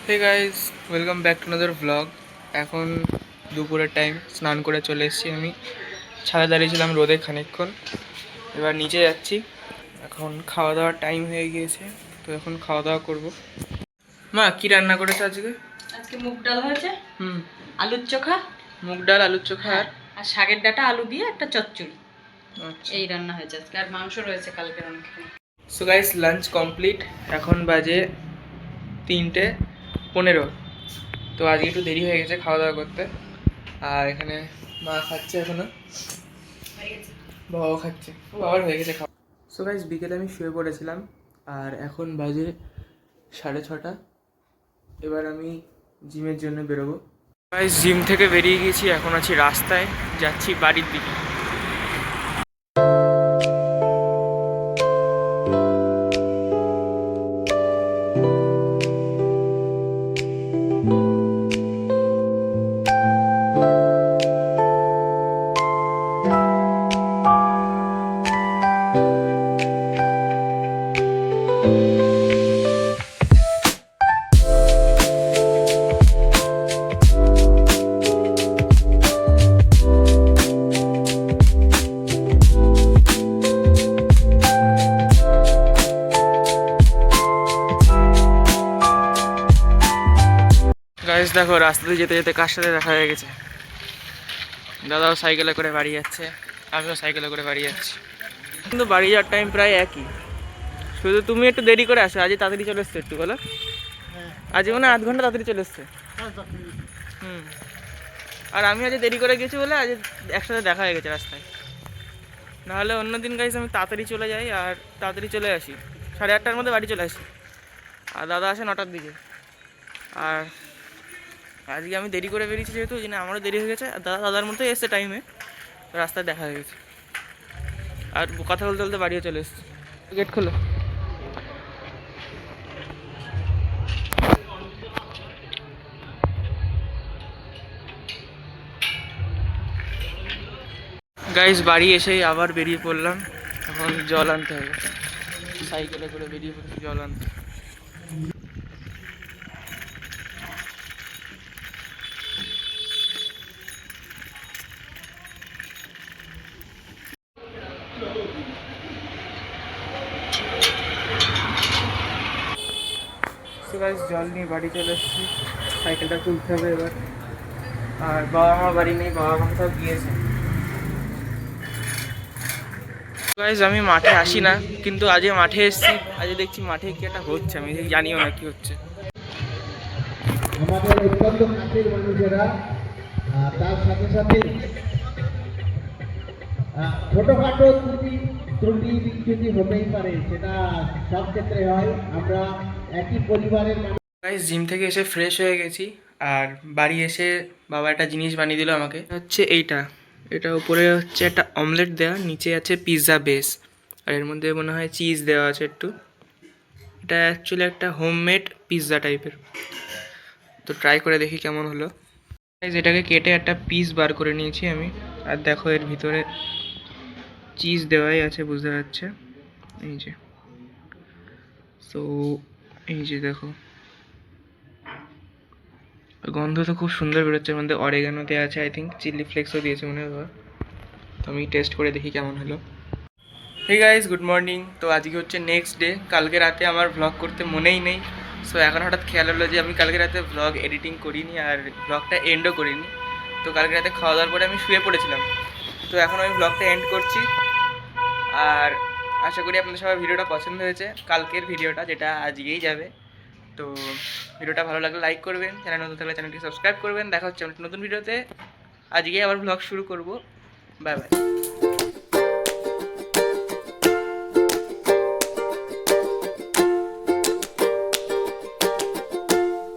Hey guys, welcome back to another vlog. এখন দুপুরের time, স্নান করে চলে এসেছি। আমি ছাদে দাঁড়িয়েছিলাম রোদে খানিকক্ষণ, এবার নিচে যাচ্ছি। এখন খাওয়া দাওয়ার টাইম হয়ে গিয়েছে, তো এখন খাওয়া দাওয়া করবো। মা কি রান্না করেছে আজকে? আজকে মুগ ডাল হয়েছে, হুম, আলুর চোখা, মুগ ডাল, আলুর চোখা আর আর শাকের ডাঁটা আলু দিয়ে একটা চচ্চড়ি। আচ্ছা। এই রান্না হয়েছে আজকে, আর মাংস রয়েছে কালকের অনেক। So guys, lunch complete. এখন বাজে 3:15। তো আজকে একটু দেরি হয়ে গেছে খাওয়া দাওয়া করতে। আর এখানে মা খাচ্ছে এখনো, বাবাও খাচ্ছে। বাবার হয়ে গেছে খাওয়া। সো গাইস, বিকেলে আমি শুয়ে পড়েছিলাম আর এখন বাজে 6:30। এবার আমি জিমের জন্য বেরোবো। গাইস, জিম থেকে বেরিয়ে গেছি, এখন আছি রাস্তায়, যাচ্ছি বাড়ির দিকে। গাইস দেখো, রাস্তাতে যেতে যেতে কার সাথে দেখা হয়ে গেছে। দাদাও সাইকেলে করে বাড়ি যাচ্ছে, আমিও সাইকেলে করে বাড়ি যাচ্ছি। কিন্তু বাড়ি যাওয়ার টাইম প্রায় একই, শুধু তুমি একটু দেরি করে আসো। আজ তাড়াতাড়ি চলে এসছো একটু, বলো। আজ মানে আধ ঘন্টা তাড়াতাড়ি চলে এসছে। হুম, আর আমি আজ দেরি করে গেছি বলে আজ একসাথে দেখা হয়ে গেছে রাস্তায়। নাহলে অন্যদিন গাইস আমি তাড়াতাড়ি চলে যাই আর তাড়াতাড়ি চলে আসি, 8:30টার মধ্যে বাড়ি চলে আসি। আর দাদা আসে 9টার দিকে। আর আজকে আমি দেরি করে বেরিয়েছি যেহেতু, ওই জন্য আমারও দেরি হয়ে গেছে। আর দাদার মধ্যে এসছে টাইমে, রাস্তায় দেখা হয়ে গেছে। আর কথা বলতে বলতে বাড়িও চলে এসছে। গেট খোলো। গাইস, বাড়ি এসেই আবার বেরিয়ে পড়লাম। এখন জল আনতে হবে, সাইকেলে করে বেরিয়ে পড়েছি জল আনতে। গাইস, জল নিয়ে বাড়ি চলে এসেছি, সাইকেলটা তুলতে হবে এবার। আর বাবা মা বাড়ি নেই, বাবা মা কোথাও গিয়েছে। গাইস, আমি মাঠে আসি না, কিন্তু আজকে মাঠে এসেছি। আজ দেখছি মাঠে কি একটা হচ্ছে, আমি জানিও না কি হচ্ছে। আমাদের অত্যন্ত কাছের মানুষেরা, তার সাথে সাথে ছোটখাটো ত্রুটি বিচ্যুতি হতেই পারে, সেটা সব ক্ষেত্রে হয়। আমরা একই পরিবারের মানুষ। গাইস, জিম থেকে এসে ফ্রেশ হয়ে গেছি আর বাড়ি এসে বাবা একটা জিনিস বানিয়ে দিল আমাকে। হচ্ছে এটা উপরে হচ্ছে একটা অমলেট দেওয়া, নিচে আছে পিৎজা বেস, আর এর মধ্যে মনে হয় চিজ দেওয়া আছে একটু। এটা অ্যাকচুয়ালি একটা হোমমেড পিৎজা টাইপের। তো ট্রাই করে দেখি কেমন হলো। গাইস, এটাকে কেটে একটা পিস বার করে নিয়েছি আমি। আর দেখো, এর ভিতরে চিজ দেওয়াই আছে, বুঝতে পারছে। এই যে, তো এই যে দেখো, গন্ধ তো খুব সুন্দর বেরোচ্ছে। এর মধ্যে অরেগানো দেওয়া আছে, আই থিঙ্ক চিলি ফ্লেক্সও দিয়েছে মনে হয় বাবা। তো আমি টেস্ট করে দেখি কেমন হলো। Hey guys, good morning. তো আজকে হচ্ছে নেক্সট ডে। কালকে রাতে আমার ভ্লগ করতে মনেই নেই। সো এখন হঠাৎ খেয়াল হলো যে আমি কালকে রাতে ভ্লগ এডিটিং করিনি আর ভ্লগটা এন্ডও করিনি। তো কালকে রাতে খাওয়া দাওয়ার পরে আমি শুয়ে পড়েছিলাম। তো এখন আমি ভ্লগটা এন্ড করছি। আর আশা করি আপনাদের সবার ভিডিওটা পছন্দ হয়েছে, কালকের ভিডিওটা যেটা আজকেই যাবে। তো ভিডিওটা ভালো লাগলে লাইক করবেন, চ্যানেল নতুন থাকলে চ্যানেলটি সাবস্ক্রাইব করবেন। দেখা হচ্ছে নতুন ভিডিওতে। আজকেই আবার ভ্লগ শুরু করব। Bye bye.